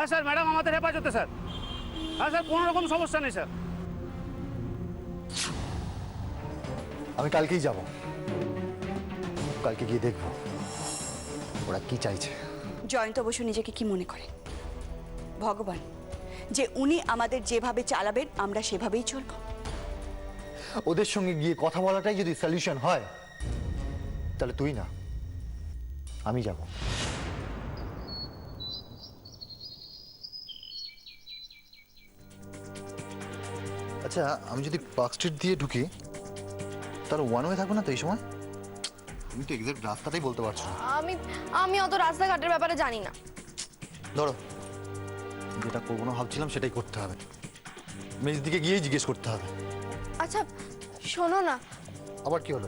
হ্যাঁ sir, madam আমাদের হেফাজতে স্যার। হ্যাঁ স্যার, কোনো রকম সমস্যা নেই স্যার। আমি কালকেই যাব, কালকে গিয়ে দেখবো ওরা কি চাইছে। জয়ন্ত অবশ্য নিজেকে কি মনে করে? ভগবান, যে উনি আমাদের যেভাবে চালাবেন আমরা সেভাবেই চলব। ওদের সঙ্গে গিয়ে কথা বলাটাই যদি সলিউশন হয় তাহলে তুই না, আমি যাব। আচ্ছা, আমি যদি পার্ক স্ট্রিট দিয়ে ঢুকি তাহলে ওয়ান ওয়ে থাকবো না তো এই সময়? তুমি তো এক্সাক্ট রাস্তাটাই বলতে পারছো না। আমি অত রাস্তাঘাটের ব্যাপারে জানি না। ধরো, যেটা করবো না ভাবছিলাম সেটাই করতে হবে। মেজ দিকে গিয়েই জিজ্ঞেস করতে হবে। আচ্ছা শোনো না, আবার কি হলো?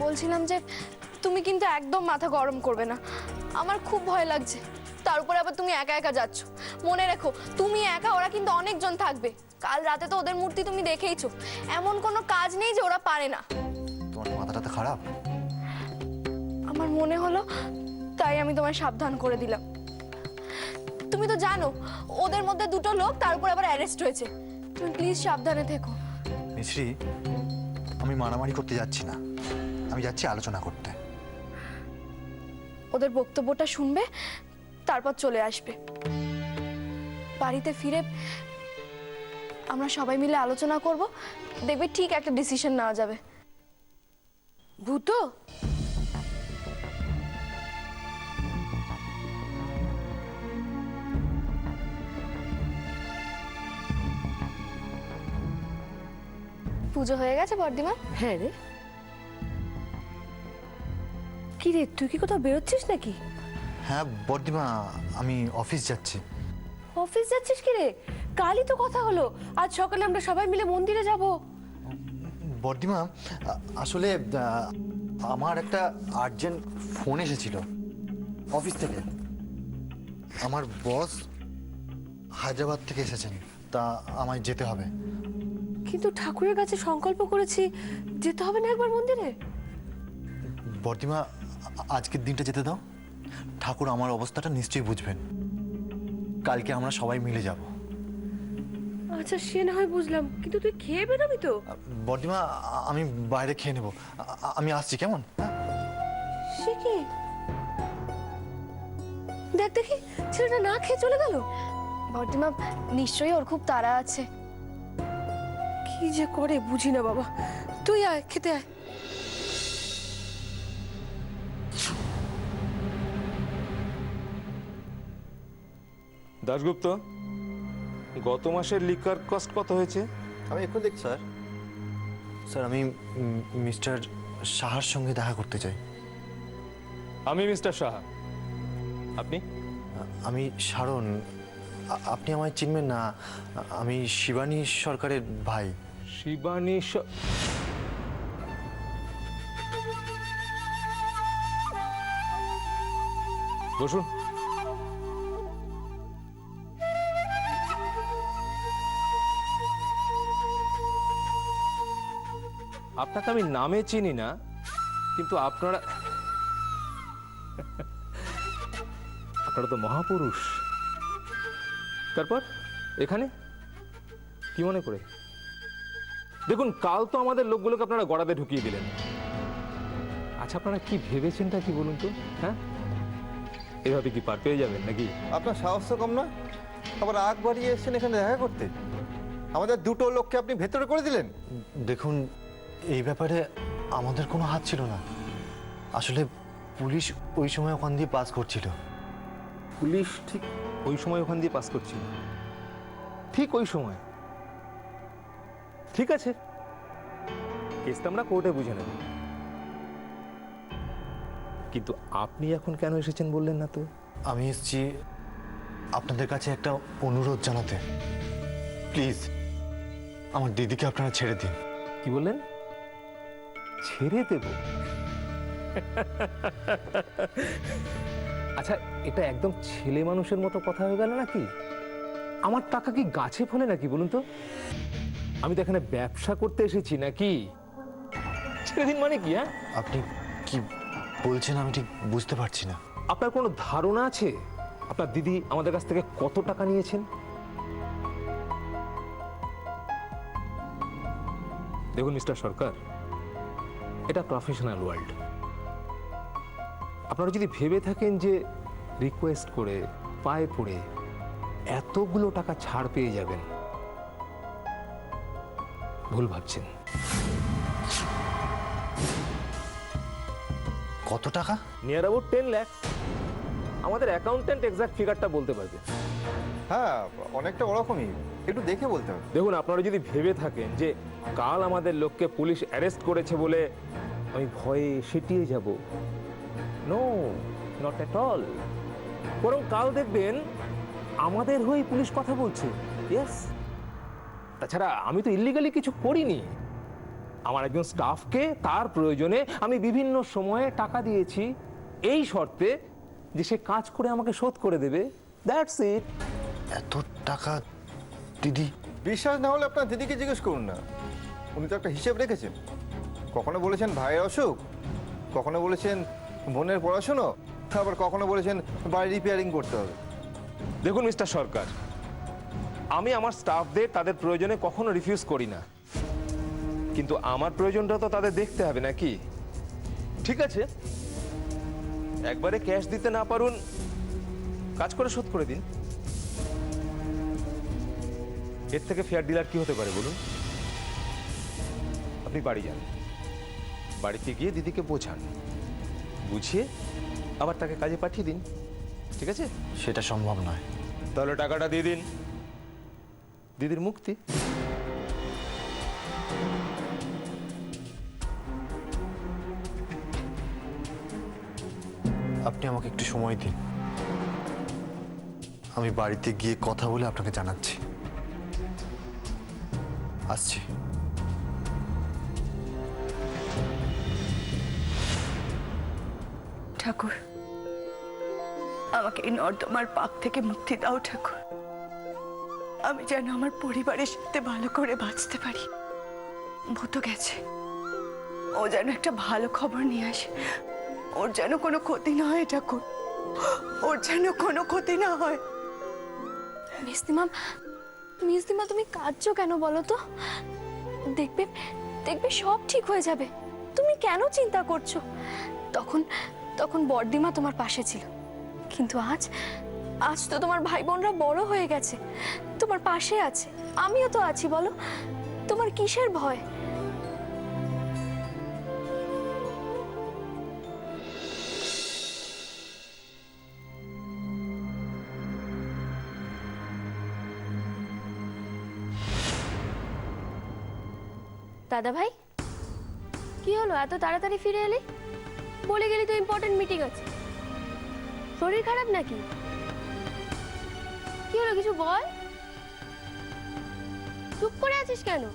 বলছিলাম যে তুমি কিন্তু একদম মাথা গরম করবে না, আমার খুব ভয় লাগছে। তার উপরে আবার তুমি একা একা যাচ্ছ। মনে রেখো, তুমি একা, ওরা কিন্তু অনেকজন থাকবে। কাল রাতে তো ওদের মূর্তি তুমি দেখেইছো। এমন কোনো কাজ নেই যে ওরা পারে না। তোমার মাথাটা খারাপ? আমার মনে হলো, তাই আমি তোমায় সাবধান করে দিলাম। তুমি তো জানো ওদের মধ্যে দুটো লোক, তার উপর আবার অ্যারেস্ট হয়েছে। তুমি প্লিজ সাবধানে থেকো। মিশ্রি, আমি মারামারি করতে যাচ্ছি না, আমি যাচ্ছি আলোচনা করতে। ওদের বক্তব্যটা শুনবে, তারপর চলে আসবে। বাড়িতে ফিরে আমরা সবাই মিলে আলোচনা করব, দেখবে ঠিক একটা ডিসিশন নেওয়া যাবে। ভূত পুজো হয়ে গেছে বর্দিমা? হ্যাঁ রে। কি রে, তুই কি কোথাও বেরোচ্ছিস নাকি? হ্যাঁ বর্দিমা, আমি অফিস যাচ্ছি। অফিস যাচ্ছিস কি রে? কালই তো কথা হলো, আজ সকালে আমরা সবাই মিলে মন্দিরে যাব। বর্দিমা, আসলে আমার একটা আর্জেন্ট ফোন এসেছিল অফিস থেকে। আমার বস হায়দ্রাবাদ থেকে এসেছেন, তা আমায় যেতে হবে। কিন্তু ঠাকুরের কাছে সংকল্প করেছি, যেতে হবে না একবার মন্দিরে? বর্দিমা, আজকের দিনটা যেতে দাও। ঠাকুর আমার অবস্থাটা নিশ্চয়ই বুঝবেন। কালকে আমরা সবাই মিলে যাব। আচ্ছা সে না হয় বুঝলাম, কিন্তু তুই খেয়ে বেরোবি তো? বর্দিমা, আমি বাইরে খেয়ে নেব, আমি আসছি, কেমন? সে কি, দেখ দেখি ছেলেটা না খেয়ে চলে গেল। বর্দিমা, নিশ্চয়ই ওর খুব তাড়া আছে। কি যে করে বুঝি না বাবা। তুই আয়, খেতে আয়। দাশগুপ্ত, গত মাসের লিকার কস্ট কত হয়েছে? আমি এখন দেখছি স্যার। স্যার, আমি মিস্টার সাহার সঙ্গে দেখা করতে চাই। আমি মিস্টার সাহা। আপনি? আমি শারণ। আপনি আমায় চিনবেন না, আমি শিবানী সরকারের ভাই। শিবানী বসুন। আপনাকে আমি নামে চিনি না, কিন্তু আপনারা আপনারা তো মহাপুরুষ। তারপর এখানে কি মনে করে? দেখুন, কাল তো আমাদের লোকগুলোকে আপনারা গড়াতে ঢুকিয়ে দিলেন। আচ্ছা, আপনারা কি ভেবেছেনটা কি বলুন তো? হ্যাঁ, এভাবে কি পার পেয়ে যাবেন নাকি? আপনার সাহস তো কম নয়, আবার আগ বাড়িয়ে এসেছেন এখানে দেখা করতে। আমাদের দুটো লোককে আপনি ভেতরে করে দিলেন। দেখুন, এই ব্যাপারে আমাদের কোনো হাত ছিল না। আসলে পুলিশ ওই সময় ওখান দিয়ে পাস করছিল। পুলিশ ঠিক ওই সময় ওখান দিয়ে পাস করছিল? ঠিক ওই সময়? ঠিক আছে, কেসটা আমরা কোর্টে বুঝে নেব। কিন্তু আপনি এখন কেন এসেছেন বললেন না তো? আমি এসেছি আপনাদের কাছে একটা অনুরোধ জানাতে। প্লিজ আমার দিদিকে আপনারা ছেড়ে দিন। কি বললেন? ছেড়ে দেব? আচ্ছা, এটা একদম ছেলে মানুষের মতো কথা হয়ে গেল নাকি? আমার টাকা কি গাছে ফলে নাকি বলুন তো? আমি তো এখানে ব্যবসা করতে এসেছি নাকি? ছেড়ে দিন মানে কি? হ্যাঁ, আপনি কি বলছেন আমি ঠিক বুঝতে পারছি না। আপনার কোনো ধারণা আছে আপনার দিদি আমাদের কাছ থেকে কত টাকা নিয়েছেন? দেখুন মিস্টার সরকার, এটা প্রফেশনাল ওয়ার্ল্ড। আপনারা যদি ভেবে থাকেন যে রিকোয়েস্ট করে পায়ে পড়ে এতগুলো টাকা ছাড় পেয়ে যাবেন, ভুল ভাবছেন। কত টাকা? Near about 10 lakh. আমাদের অ্যাকাউন্টেন্ট এক্সাক্ট ফিগারটা বলতে পারবে। হ্যাঁ, অনেকটা ওরকমই, একটু দেখে বলতে হবে। দেখুন, আপনারা যদি ভেবে থাকেন যে কাল আমাদের লোককে পুলিশ অ্যারেস্ট করেছে বলে আমি ভয়ে সেটিয়ে যাব, নো, নট এট অল। বরং কাল দেখবেন আমাদের হয়ে পুলিশ কথা বলছে। ইয়েস। তাছাড়া আমি তো ইল্লিগালি কিছু করিনি। আমার একজন স্টাফকে তার প্রয়োজনে আমি বিভিন্ন সময়ে টাকা দিয়েছি, এই শর্তে যে সে কাজ করে আমাকে শোধ করে দেবে। That's it. এত টাকা দিদি? বিশ্বাস না হলে আপনার দিদিকে জিজ্ঞেস করুন না, উনি তো একটা হিসেব রেখেছেন। কখনো বলেছেন ভাইয়ের অসুখ, কখনো বলেছেন বোনের পড়াশুনো, আবার কখনো বলেছেন বাড়ি রিপেয়ারিং করতে হবে। দেখুন মিস্টার সরকার, আমি আমার স্টাফদের তাদের প্রয়োজনে কখনো রিফিউজ করি না, কিন্তু আমার প্রয়োজনটা তো তাদের দেখতে হবে নাকি? ঠিক আছে, একবারে ক্যাশ দিতে না পারুন, কাজ করে শোধ করে দিন। এর থেকে ফেয়ার ডিলার কি হতে পারে বলুন? আপনি বাড়ি যান, বাড়িতে গিয়ে দিদিকে বোঝান, বুঝিয়ে আবার তাকে কাজে পাঠিয়ে দিন। ঠিক আছে? সেটা সম্ভব নয়। তাহলে টাকাটা দিয়ে দিন, দিদির মুক্তি। আপনি আমাকে একটু সময় দিন, আমি বাড়িতে গিয়ে কথা বলে আপনাকে জানাচ্ছি। আসছি। ঠাকুর, আমাকে এই নর্দমার পাপ থেকে মুক্তি দাও ঠাকুর। আমি যেন আমার পরিবারের সাথে ভালো করে বাঁচতে পারি। ভূত গেছে, ও যেন একটা ভালো খবর নিয়ে আসে। ওর যেন কোনো ক্ষতি না হয় ঠাকুর, ওর যেন কোনো ক্ষতি না হয়। মিস্তিমা, মিস্তিমা তুমি কাঁদছো কেন বলো তো? দেখবে, দেখবে সব ঠিক হয়ে যাবে। তুমি কেন চিন্তা করছো? তখন তখন বড়দিমা তোমার পাশে ছিল, কিন্তু আজ আজ তো তোমার ভাই বোনরা বড় হয়ে গেছে, তোমার পাশে আছে। আমিও তো আছি, বলো তোমার কিসের ভয়? দাদা ভাই, কি হলো এত তাড়াতাড়ি ফিরে এলি? বলে গেলি তো ইম্পর্টেন্ট মিটিং আছে। শরীর খারাপ নাকি? কি হলো কিছু বল, চুপ করে আছিস কেন?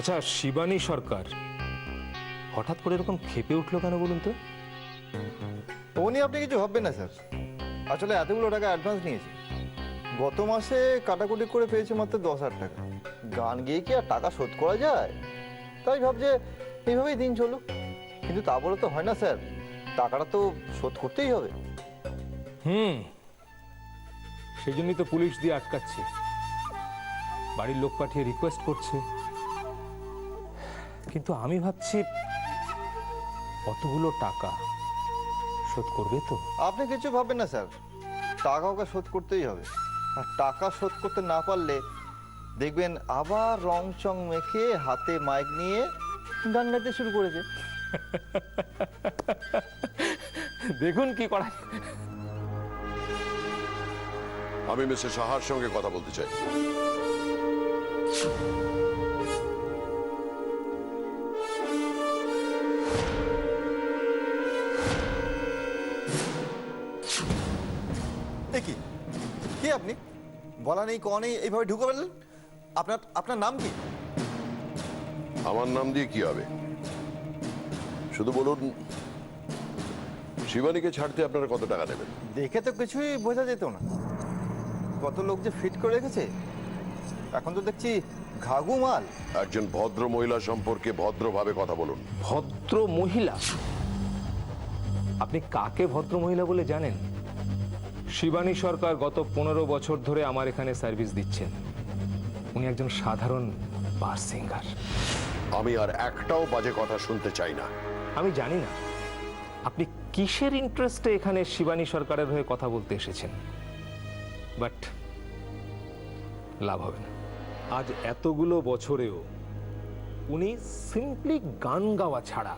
আচ্ছা, শিবানী সরকার হঠাৎ করে এরকম ক্ষেপে উঠলো কেন বলুন তো? ও নিয়ে আপনি কিছু ভাববেন না স্যার, আসলে এতগুলো টাকা অ্যাডভান্স নিয়েছে। গত মাসে কাটাকুটি করে পেয়েছে মাত্র 10,000 টাকা। গান গিয়ে কি আর টাকা শোধ করা যায়? তাই ভাবছে এইভাবেই দিন চলুক, কিন্তু তা বলে তো হয় না স্যার, টাকাটা তো শোধ করতেই হবে। সেই জন্যই তো পুলিশ দিয়ে আটকাচ্ছে, বাড়ির লোক পাঠিয়ে রিকোয়েস্ট করছে। কিন্তু আমি ভাবছি কতগুলো টাকা শোধ করবে তো? আপনি কিছু ভাববেন না স্যার, টাকা ওকে শোধ করতেই হবে। আর টাকা শোধ করতে না পারলে দেখবেন আবার রং চং মেখে হাতে মাইক নিয়ে গান গাইতে শুরু করেছে। দেখুন কি করা। আমি মিস্টার সাহার সঙ্গে কথা বলতে চাই। এ কি কে আপনি? বলা নেই ক নেই এইভাবে ঢুকে পড়লেন। আপনার আপনার নাম কি? আমার নাম দিয়ে কি হবে? শুধু বলুন, শিবানীকে ছাড়তে আপনারা কত টাকা নেবেন? দেখে তো কিছুই বোঝা যেত না, কত লোক যে ফিট করে রেখেছে। এখন তো দেখছি ঘাঘু মাল। একজন ভদ্র মহিলা সম্পর্কে ভদ্রভাবে কথা বলুন। ভদ্র মহিলা? আপনি কাকে ভদ্র মহিলা বলে জানেন? শিবানী সরকার গত 15 বছর ধরে আমার এখানে সার্ভিস দিচ্ছেন। উনি একজন সাধারণ বার সিঙ্গার। আমি আর একটাও বাজে কথা শুনতে চাই না। আমি জানি না আপনি কিসের ইন্টারেস্টে এখানে শিবানী সরকারের হয়ে কথা বলতে এসেছেন, বাট লাভ হবে না। আজ এতগুলো বছরেও উনি সিম্পলি গান গাওয়া ছাড়া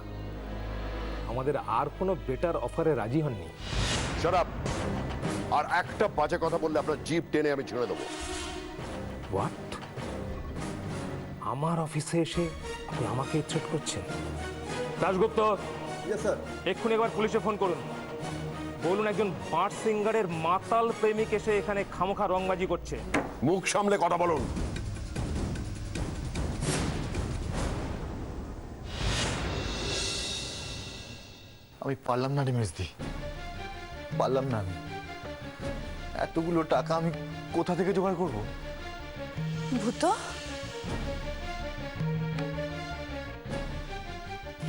আমাদের আর কোনো বেটার অফারে রাজি হননি। Shut up! আর একটা বাজে কথা বললে আপনার জিভ টেনে আমি ছেড়ে দেবো। হোয়াট? আমার অফিসে এসে আপনি আমাকে থ্রেট করছেন? Dasgupta, yes sir. এক্ষুনি একবার পুলিশে ফোন করুন। বলুন একজন বার সিঙ্গারের মাতাল প্রেমিক এসে এখানে খামোখা রংবাজি করছে। মুখ সামলে কথা বলুন। আমি পারলাম না রে মেজদি, পারলাম না। আমি এতগুলো টাকা আমি কোথা থেকে জোগাড় করব? ভূত,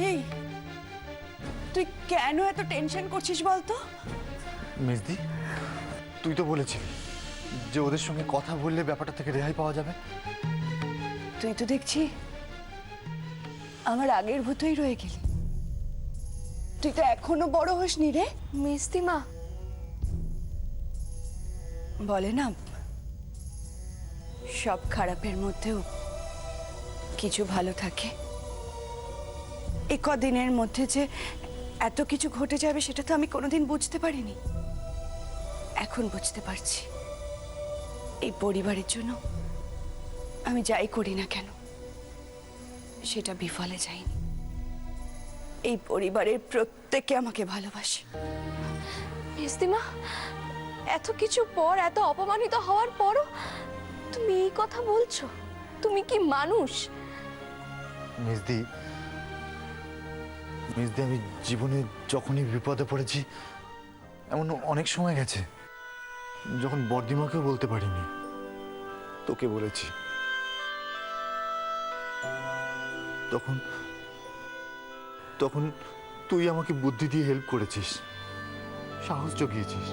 এই তুই কেন এত টেনশন করছিস বলতো? মেজদি, তুই তো বলেছিলি যে ওদের সঙ্গে কথা বললে ব্যাপারটা থেকে রেহাই পাওয়া যাবে। তুই তো দেখছি আমার আগের ভূতই রয়ে গেলি। তুই তো এখনো বড় হসনি রে। মিস্তিমা, বলে না, সব খারাপের মধ্যেও কিছু ভালো থাকে। এই কদিনের মধ্যে যে এত কিছু ঘটে যাবে সেটা তো আমি কোনোদিন বুঝতে পারিনি। এখন বুঝতে পারছি। এই পরিবারের জন্য আমি যাই করি না কেন সেটা বিফলে যায়নি। এই পরিবারের প্রত্যেকে আমাকে ভালোবাসে। মিস্তিমা, এত কিছু পর, এত অপমানিত হওয়ার পরও তুমি এই কথা বলছো? তুমি কি মানুষ? মেজদি, মেজদি, আমি জীবনে যখনই বিপদে পড়েছি এমন অনেক সময় গেছে যখন বর্দিমাকেও বলতে পারিনি, তোকে বলেছি। তখন তখন তুই আমাকে বুদ্ধি দিয়ে হেল্প করেছিস, সাহস জুগিয়েছিস।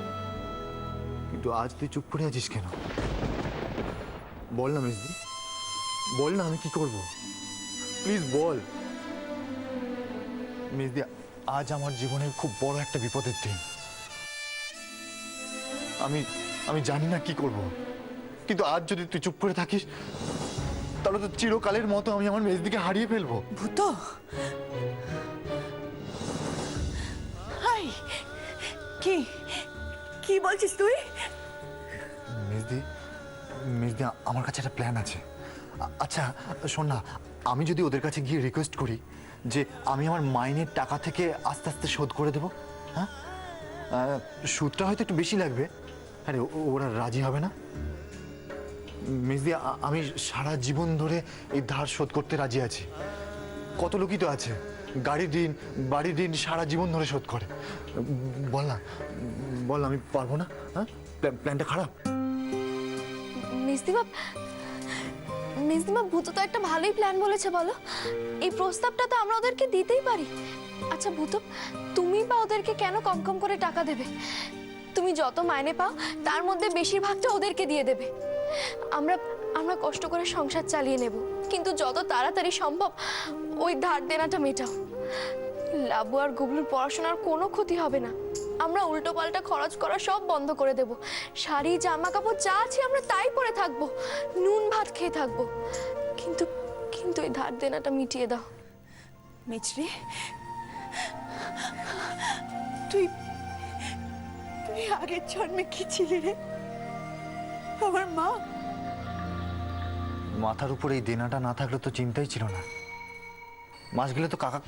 কিন্তু আজ তুই চুপ করে আছিস কেন? বল না মেজদি, বল না, আমি কি করব? প্লিজ বল। মেজদি, আজ আমার জীবনের খুব বড় একটা বিপদের দিন। আমি জানি না কি করব, কিন্তু আজ যদি তুই চুপ করে থাকিস তাহলে তো চিরকালের মতো আমি আমার মেজদিকে হারিয়ে ফেলবো। ভূত, হাই, কি কি বলছিস তুই? মেজদি, মেজদি, আমার কাছে একটা প্ল্যান আছে। আচ্ছা শোন না, আমি যদি ওদের কাছে গিয়ে রিকোয়েস্ট করি যে আমি আমার মাইনের টাকা থেকে আস্তে আস্তে শোধ করে দেবো, হ্যাঁ, সুদটা হয়তো একটু বেশি লাগবে, আরে ওরা রাজি হবে না? মেজদি, আমি সারা জীবন ধরে এই ধার শোধ করতে রাজি আছি। কত লোকই তো আছে গাড়ির ঋণ, বাড়ির ঋণ সারা জীবন ধরে শোধ করে। বল না, বল আমি পারবো না? হ্যাঁ, প্ল্যানটা খারাপ? মিস্তিমা, মিস্তিমা, ভূত তো একটা ভালোই প্ল্যান বলেছে। বলো, এই প্রস্তাবটা তো আমরা ওদেরকে দিতেই পারি। আচ্ছা ভূত, তুমি বা ওদেরকে কেন কম কম করে টাকা দেবে? তুমি যত মাইনে পাও তার মধ্যে বেশিরভাগটা ওদেরকে দিয়ে দেবে। আমরা আমরা কষ্ট করে সংসার চালিয়ে নেব, কিন্তু যত তাড়াতাড়ি সম্ভব ওই ধার দেনাটা মেটাও। লাবু আর গুবলুর পড়াশোনার কোনো ক্ষতি হবে না। আমরা উল্টো পাল্টা খরচ করা সব বন্ধ করে দেব। শাড়ি, জামা কাপড় যা আছে আমরা তাই পরে থাকবো, নুন ভাত খেয়ে থাকবো। কিন্তু কিন্তু এই ধার দেনাটা মিটিয়ে দাও। মিছরি, তুই তুই আগের জন্মে কি ছিলি রে? আমার মা। মাথার উপর এই দেনাটা না থাকলে তো চিন্তাই ছিল না। মাস গেলে তো কাকা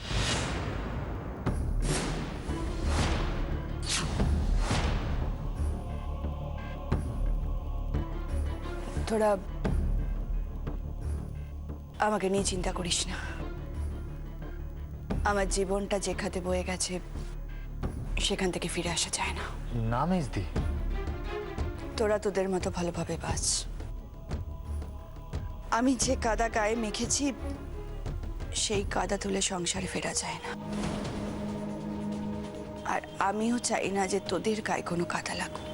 তোরা আমাকে নিয়ে চিন্তা করিস না। আমার জীবনটা যে খাতে বয়ে গেছে সেখান থেকে ফিরে আসা যায় না। না মেজদি, তোরা তোদের মতো ভালোভাবে বাঁচ। আমি যে কাদা গায়ে মেখেছি সেই কাদা তুলে সংসারে ফেরা যায় না। আর আমিও চাই না যে তোদের গায়ে কোনো কাদা লাগুক।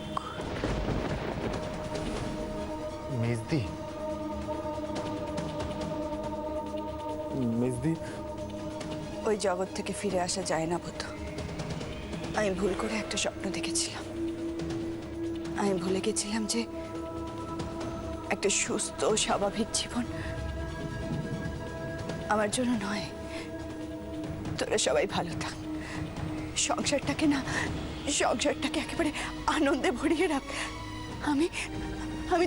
মেজদি, মেজদি, ওই জগৎ থেকে ফিরে আসা যায় না বুদ্ধ। আমি ভুল করে একটা স্বপ্ন দেখেছিলাম। আমি ভুলে গেছিলাম যে একটা সুস্থ স্বাভাবিক জীবন আমার জন্য নয়। তোরা সবাই ভালো থাক। সংসারটাকে একেবারে আনন্দে ভরিয়ে রাখ। আমি আমি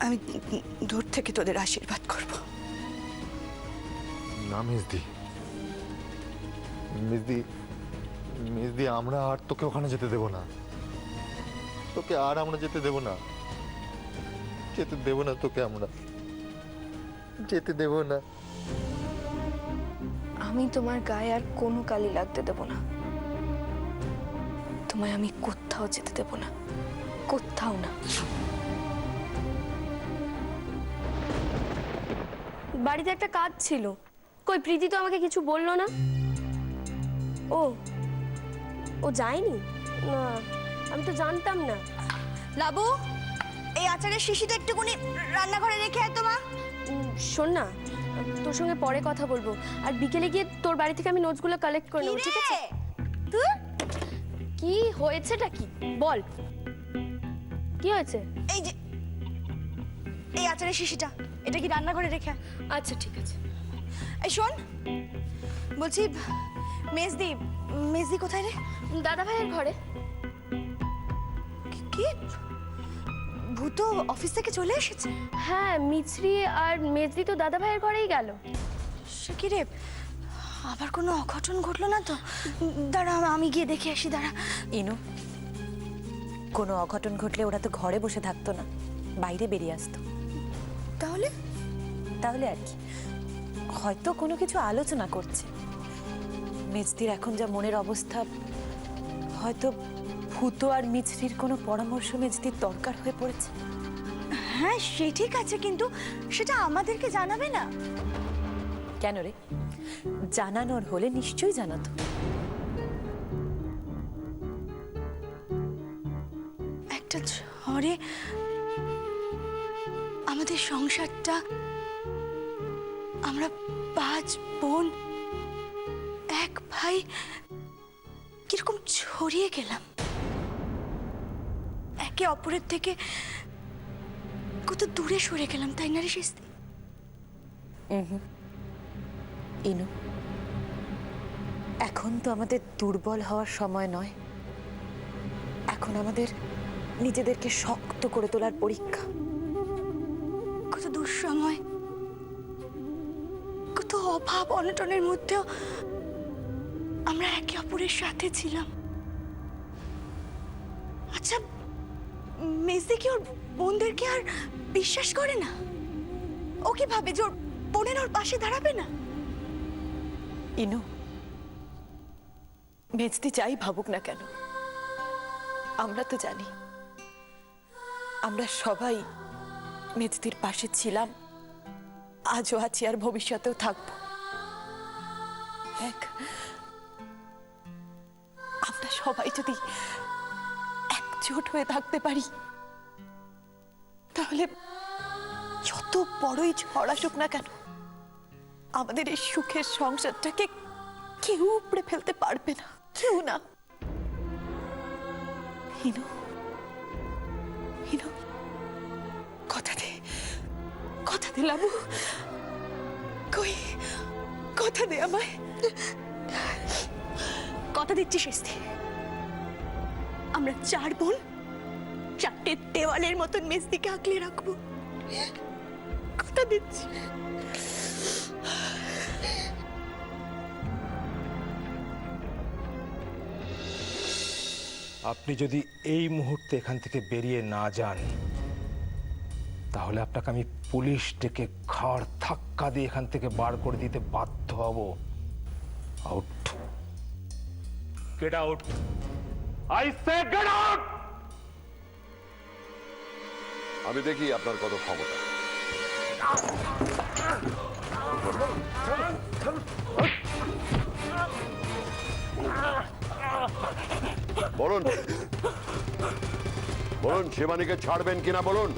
আমি দূর থেকে তোদের আশীর্বাদ করব। না মেজদি, মেজদি, মেজদি, আমরা আর তোকে ওখানে যেতে দেব না। তোকে আর আমরা যেতে দেব না। যেতে দেব না তোকে, আমরা যেতে দেব না। আমি তোমার গায়ে আর কোনো কালি লাগতে দেব না। তোমায় আমি কোথাও যেতে দেব না, কোথাও না। বাড়িতে একটা কাজ ছিল, কই প্রীতি তো আমাকে কিছু বললো না। ও যায়নি? না, আমি তো জানতাম না। লাবু, এই আচারের শিশিটা একটুখানি রান্নাঘরে রেখে আয় তো মা। শোন না, তোর সঙ্গে পরে কথা বলবো। আর বিকেলে গিয়ে তোর বাড়ি থেকে আমি নোটসগুলো কালেক্ট করে নেবো, ঠিক আছে? কি হয়েছেটা কি বল, কি হয়েছে? এই যে এই আচারের শিশিটা, এটা কি রান্নাঘরে রেখে আয়। আচ্ছা ঠিক আছে। এই শোন, বলছি মেজদি কোথায় রে? দাদা ভাইয়ের ঘরে। কি ভূত অফিস থেকে চলে এসেছে? হ্যাঁ, মিছরি আর মেজদি তো দাদা ভাইয়ের ঘরেই গেল। সে কি রে, আবার কোনো অঘটন ঘটলো না তো? দাঁড়া, আমি গিয়ে দেখে আসি। দাঁড়া। ইনু, কোনো অঘটন ঘটলে ওরা তো ঘরে বসে থাকতো না, বাইরে বেরিয়ে আসতো। তাহলে তাহলে আর কি, হয়তো কোনো কিছু আলোচনা করছে। মেজদির এখন যা মনের অবস্থা, হয়তো ভূত আর মিছরির কোনো পরামর্শ মেজদির দরকার হয়ে পড়েছে। হ্যাঁ, সে ঠিক আছে, কিন্তু সেটা আমাদেরকে জানাবে না কেন রে? জানানোর হলে নিশ্চয়ই জানাতো। একটা ঝড়ে আমাদের সংসারটা, আমরা 5 বোন, 1 ভাই কিরকম ছড়িয়ে গেলাম, একে অপরের থেকে কত দূরে সরে গেলাম, তাই না রে শিস্তি? ইনু, এখন তো আমাদের দুর্বল হওয়ার সময় নয়। এখন আমাদের নিজেদেরকে শক্ত করে তোলার পরীক্ষা। কত দুঃসময়, কত অভাব অনটনের মধ্যেও আমরা একে অপরের সাথে ছিলাম। আচ্ছা, মেজদি কি ওর বোনদেরকে আর বিশ্বাস করে না? ও কি ভাবে যে ওর বোনের ওর পাশে দাঁড়াবে না? ইনু, মেজদি যাই ভাবুক না কেন, আমরা তো জানি আমরা সবাই মেজদির পাশে ছিলাম, আজও আছি, আর ভবিষ্যতেও থাকবো। আমরা সবাই যদি একজোট হয়ে থাকতে পারি, তাহলে যত বড়ই ঝড় আসুক না কেন, আমাদের এই সুখের সংসারটাকে কেউ উপড়ে ফেলতে পারবে না, কেউ না। হিনু, হিনু, কথা দে, কথা দে লাবু, কই কথা দে আমায়। কথা দিচ্ছি শিস্তি, আমরা 4 বোন চারটে দেওয়ালের মতন মেজদিকে আগলে রাখবো, কথা দিচ্ছি। আপনি যদি এই মুহূর্তে এখান থেকে বেরিয়ে না যান তাহলে আপনাকে আমি পুলিশ ডেকে ঘাড় ধাক্কা দিয়ে এখান থেকে বার করে দিতে বাধ্য হব। Out, get out, I say get out. আমি দেখি আপনার কত ক্ষমতা। বলুন বলুন, শিবানীকে ছাড়বেন কিনা বলুন।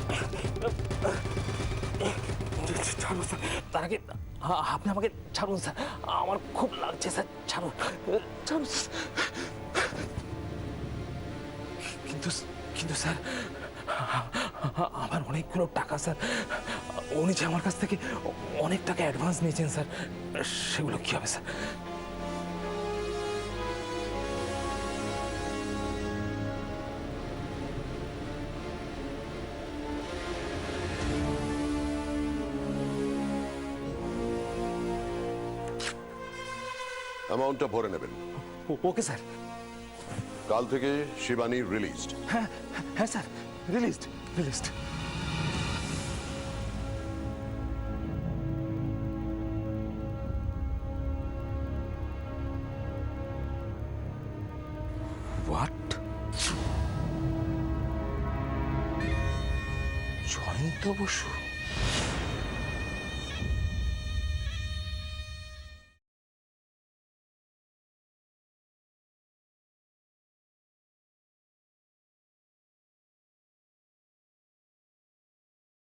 ছাড়ুন স্যার, তার আগে আপনি আমাকে ছাড়ুন স্যার, আমার খুব লাগছে স্যার, ছাড়ুন ছাড়ুন। কিন্তু কিন্তু স্যার, আমার অনেকগুলো টাকা স্যার, উনি যে আমার কাছ থেকে অনেক টাকা অ্যাডভান্স নিয়েছেন স্যার, সেগুলো কি হবে স্যার? অ্যামাউন্টটা ভরে নেবেন। Okay sir. কাল থেকে শিবানী রিলিজড। হ্যাঁ হ্যাঁ sir, released released. What? Jayanta Basu?